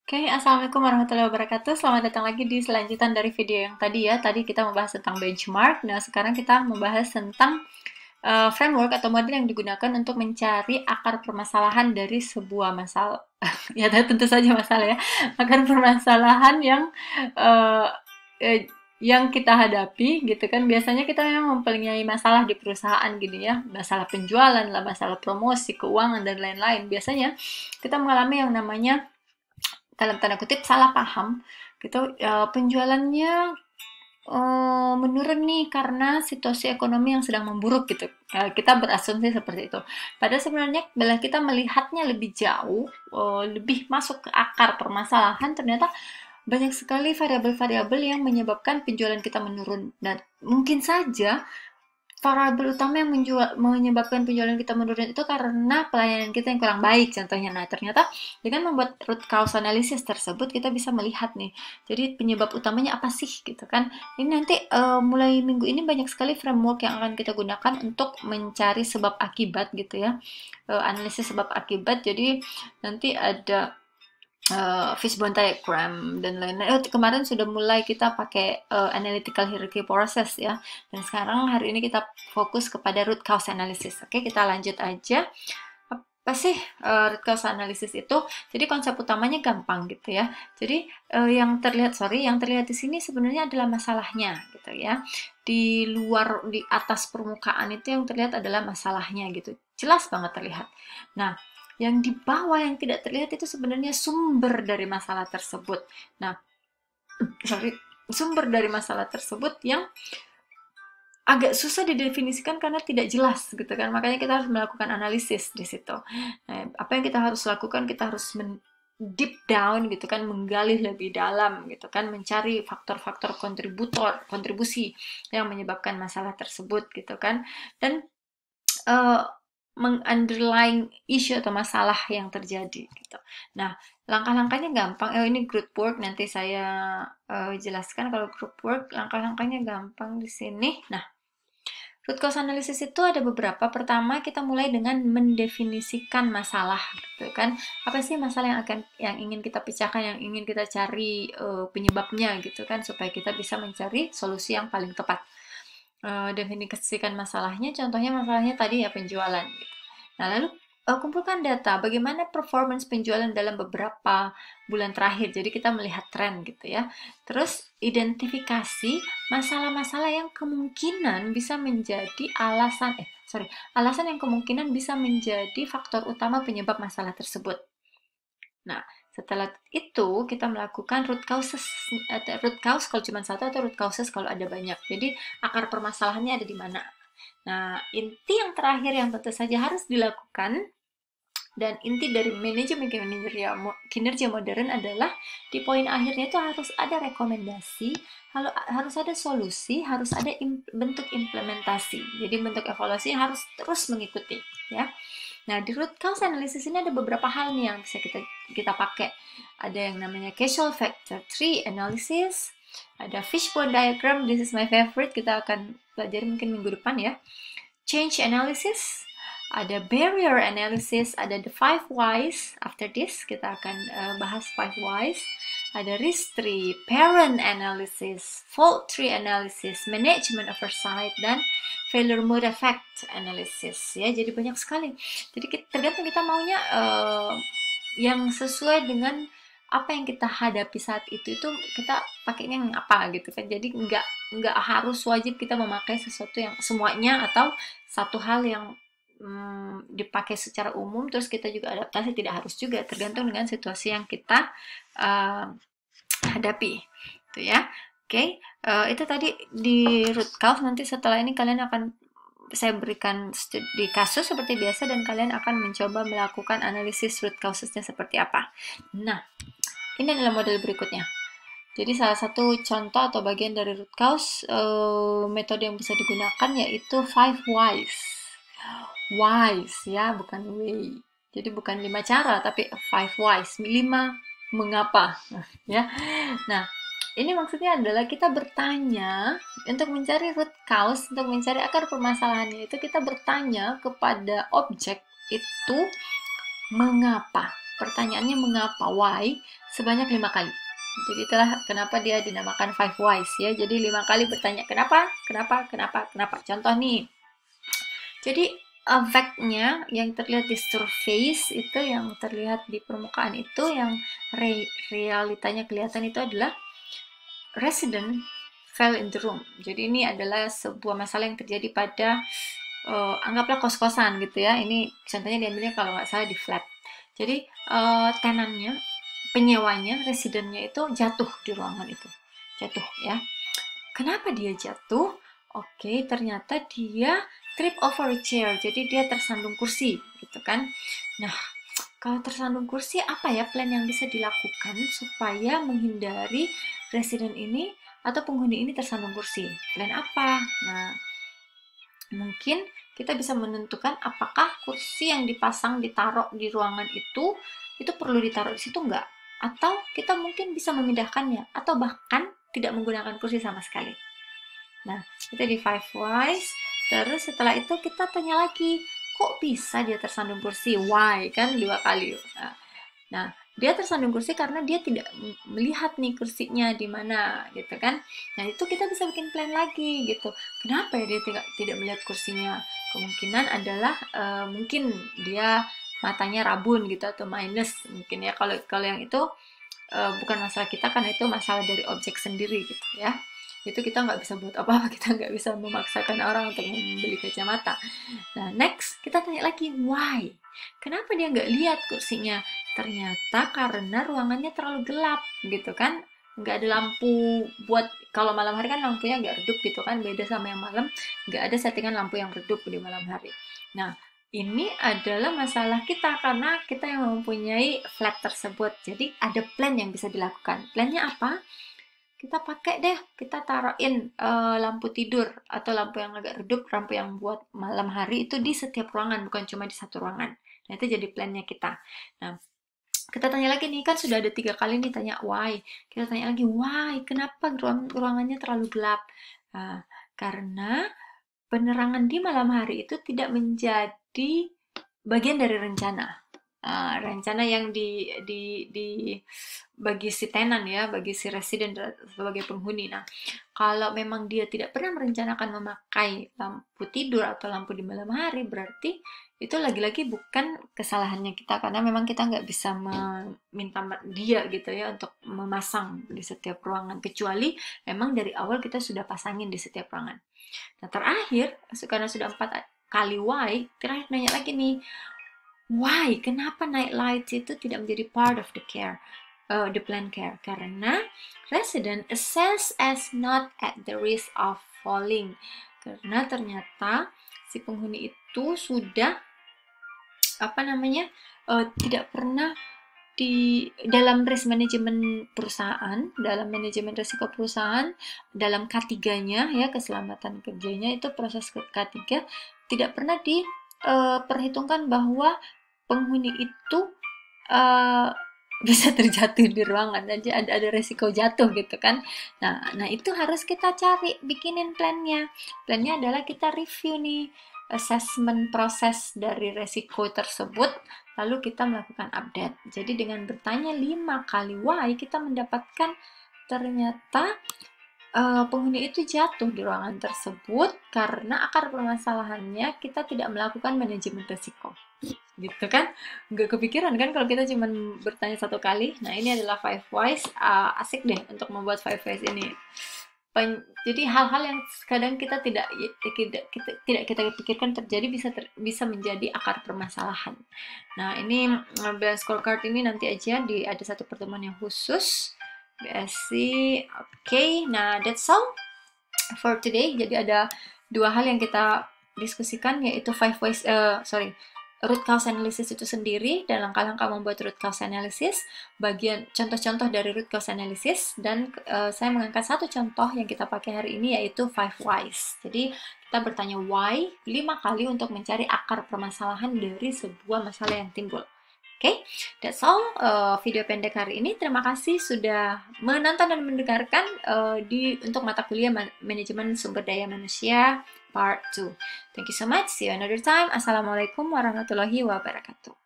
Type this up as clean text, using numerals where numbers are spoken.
Oke, Assalamualaikum warahmatullahi wabarakatuh. Selamat datang lagi di selanjutan dari video yang tadi ya. Tadi kita membahas tentang benchmark. Nah, sekarang kita membahas tentang framework atau model yang digunakan untuk mencari akar permasalahan dari sebuah masalah. Ya, tentu saja masalah ya. Akar permasalahan uh, eh, yang kita hadapi gitu kan. Biasanya kita memang mempunyai masalah di perusahaan gini ya. Masalah penjualan lah, masalah promosi, keuangan, dan lain-lain. Biasanya kita mengalami yang namanya dalam tanda kutip salah paham gitu, penjualannya menurun nih karena situasi ekonomi yang sedang memburuk gitu. Kita berasumsi seperti itu. Padahal sebenarnya bila kita melihatnya lebih jauh, lebih masuk ke akar permasalahan, ternyata banyak sekali variabel-variabel yang menyebabkan penjualan kita menurun. Dan mungkin saja variabel utama yang menyebabkan penjualan kita menurun itu karena pelayanan kita yang kurang baik contohnya. Nah, ternyata dengan membuat root cause analysis tersebut kita bisa melihat nih. Jadi penyebab utamanya apa sih gitu kan. Ini nanti mulai minggu ini banyak sekali framework yang akan kita gunakan untuk mencari sebab akibat gitu ya. Analisis sebab akibat. Jadi nanti ada fishbone diagram dan lain-lain. Kemarin sudah mulai kita pakai analytical hierarchy process ya. Dan sekarang hari ini kita fokus kepada root cause analysis. Oke, kita lanjut aja. Apa sih root cause analysis itu? Jadi konsep utamanya gampang gitu ya. Jadi yang terlihat di sini sebenarnya adalah masalahnya gitu ya. Di luar, di atas permukaan itu yang terlihat adalah masalahnya gitu. Jelas banget terlihat. Nah, yang di bawah yang tidak terlihat itu sebenarnya sumber dari masalah tersebut. Nah, sorry, sumber dari masalah tersebut yang agak susah didefinisikan karena tidak jelas gitu kan. Makanya kita harus melakukan analisis di situ. Nah, apa yang kita harus lakukan? Kita harus deep down gitu kan, menggali lebih dalam gitu kan, mencari faktor-faktor kontribusi yang menyebabkan masalah tersebut gitu kan. Dan uh, mengunderlying isu atau masalah yang terjadi gitu. Nah, langkah-langkahnya gampang. Ini group work nanti saya jelaskan. Kalau group work langkah-langkahnya gampang di sini. Nah, root cause analysis itu ada beberapa. Pertama, kita mulai dengan mendefinisikan masalah gitu kan. Apa sih masalah yang ingin kita pecahkan, yang ingin kita cari penyebabnya gitu kan, supaya kita bisa mencari solusi yang paling tepat. Definisikan masalahnya, contohnya masalahnya tadi ya penjualan gitu. Nah, lalu kumpulkan data bagaimana performance penjualan dalam beberapa bulan terakhir. Jadi kita melihat tren gitu ya. Terus identifikasi masalah-masalah yang kemungkinan bisa menjadi alasan yang kemungkinan bisa menjadi faktor utama penyebab masalah tersebut. Nah, setelah itu kita melakukan root cause kalau cuma satu atau root causes kalau ada banyak. Jadi akar permasalahannya ada di mana. Nah, inti yang terakhir yang tentu saja harus dilakukan dan inti dari manajemen kinerja modern adalah di poin akhirnya itu harus ada rekomendasi, harus ada solusi, harus ada bentuk implementasi. Jadi bentuk evaluasi harus terus mengikuti ya. Nah, di root cause analysis ini ada beberapa hal nih yang bisa kita pakai. Ada yang namanya causal factor tree analysis, ada fishbone diagram, this is my favorite, kita akan pelajari mungkin minggu depan ya. Change analysis, ada barrier analysis, ada the 5 whys. After this kita akan bahas 5 whys. Ada risk tree, parent analysis, fault tree analysis, management oversight, dan failure mode effect analysis ya. Jadi banyak sekali. Jadi tergantung kita maunya yang sesuai dengan apa yang kita hadapi saat itu kita pakainya yang apa gitu kan. Jadi nggak harus wajib kita memakai sesuatu yang semuanya atau satu hal yang dipakai secara umum terus kita juga adaptasi, tidak harus juga, tergantung dengan situasi yang kita hadapi itu ya. Oke, itu tadi di root cause. Nanti setelah ini kalian akan saya berikan studi kasus seperti biasa dan kalian akan mencoba melakukan analisis root causesnya seperti apa. Nah, ini adalah model berikutnya. Jadi salah satu contoh atau bagian dari root cause metode yang bisa digunakan yaitu 5 whys. Whys ya, bukan way. Jadi bukan 5 cara tapi 5 whys, 5 mengapa ya. Nah, ini maksudnya adalah kita bertanya untuk mencari root cause, untuk mencari akar permasalahannya itu kita bertanya kepada objek itu mengapa. pertanyaannya mengapa, why, sebanyak 5 kali. Jadi itulah kenapa dia dinamakan five whys ya. Jadi 5 kali bertanya kenapa, kenapa, kenapa, kenapa. Contoh nih. Jadi fact-nya yang terlihat di surface itu, yang terlihat di permukaan itu, yang realitanya kelihatan itu adalah resident fell in the room. Jadi ini adalah sebuah masalah yang terjadi pada anggaplah kos-kosan gitu ya. Ini contohnya diambilnya kalau nggak salah di flat. Jadi tenannya, penyewanya, residennya itu jatuh di ruangan itu. Jatuh ya. Kenapa dia jatuh? Oke, ternyata dia trip over a chair. Jadi dia tersandung kursi gitu kan. Nah, kalau tersandung kursi, apa ya plan yang bisa dilakukan supaya menghindari residen ini atau penghuni ini tersandung kursi? Plan apa? Nah, mungkin kita bisa menentukan apakah kursi yang dipasang ditaruh di ruangan itu perlu ditaruh di situ enggak, atau kita mungkin bisa memindahkannya, atau bahkan tidak menggunakan kursi sama sekali. Nah, itu di five whys. Terus setelah itu kita tanya lagi, kok bisa dia tersandung kursi? Why? Kan 2 kali. Nah, dia tersandung kursi karena dia tidak melihat nih kursinya di mana gitu kan. Nah, itu kita bisa bikin plan lagi gitu. Kenapa ya dia tidak melihat kursinya? Kemungkinan adalah mungkin dia matanya rabun gitu atau minus mungkin ya. Kalau yang itu bukan masalah kita, karena itu masalah dari objek sendiri gitu ya. Itu kita nggak bisa buat apa-apa, kita nggak bisa memaksakan orang untuk membeli kacamata. Nah, next kita tanya lagi why. Kenapa dia nggak lihat kursinya? Ternyata karena ruangannya terlalu gelap gitu kan. Nggak ada lampu buat, kalau malam hari kan lampunya nggak redup gitu kan, beda sama yang malam, nggak ada settingan lampu yang redup di malam hari. Nah, ini adalah masalah kita karena kita yang mempunyai flat tersebut. Jadi ada plan yang bisa dilakukan. Plannya apa? Kita pakai deh, kita taruhin lampu tidur atau lampu yang agak redup, lampu yang buat malam hari itu di setiap ruangan, bukan cuma di satu ruangan. Nah, itu jadi plannya kita. Nah, kita tanya lagi nih, kan sudah ada 3 kali nih tanya why. Kita tanya lagi why, kenapa ruangannya terlalu gelap? Nah, karena penerangan di malam hari itu tidak menjadi bagian dari rencana. Rencana yang di bagi si tenan ya, bagi si residen sebagai penghuni. Nah, kalau memang dia tidak pernah merencanakan memakai lampu tidur atau lampu di malam hari, berarti itu lagi-lagi bukan kesalahannya kita, karena memang kita nggak bisa meminta dia gitu ya untuk memasang di setiap ruangan, kecuali memang dari awal kita sudah pasangin di setiap ruangan. Nah, terakhir, karena sudah 4 kali why, terakhir nanya lagi nih, why? Kenapa night lights itu tidak menjadi part of the care, the plan care? Karena resident assess as not at the risk of falling. Karena ternyata si penghuni itu sudah tidak pernah di dalam risk management perusahaan, dalam manajemen risiko perusahaan, dalam K3-nya ya, keselamatan kerjanya itu proses K3 tidak pernah diperhitungkan bahwa penghuni itu bisa terjatuh di ruangan, aja ada resiko jatuh gitu kan. Nah itu harus kita cari, bikinin plannya. Plannya adalah kita review nih assessment proses dari resiko tersebut, lalu kita melakukan update. Jadi dengan bertanya 5 kali why, kita mendapatkan ternyata penghuni itu jatuh di ruangan tersebut karena akar permasalahannya kita tidak melakukan manajemen risiko. Gitu kan? Nggak kepikiran kan kalau kita cuma bertanya 1 kali. Nah, ini adalah five whys. Asik deh untuk membuat five whys ini. Jadi hal-hal yang kadang kita tidak kita pikirkan terjadi bisa menjadi akar permasalahan. Nah, ini balance scorecard ini nanti aja ada satu pertemuan yang khusus. BSc. Oke, nah that's all for today. Jadi ada 2 hal yang kita diskusikan, yaitu root cause analysis itu sendiri dan langkah-langkah membuat root cause analysis, bagian contoh-contoh dari root cause analysis, dan saya mengangkat 1 contoh yang kita pakai hari ini, yaitu five whys. Jadi kita bertanya why 5 kali untuk mencari akar permasalahan dari sebuah masalah yang timbul. Oke, that's all video pendek hari ini. Terima kasih sudah menonton dan mendengarkan untuk mata kuliah Manajemen Sumber Daya Manusia Part 2. Thank you so much. See you another time. Assalamualaikum warahmatullahi wabarakatuh.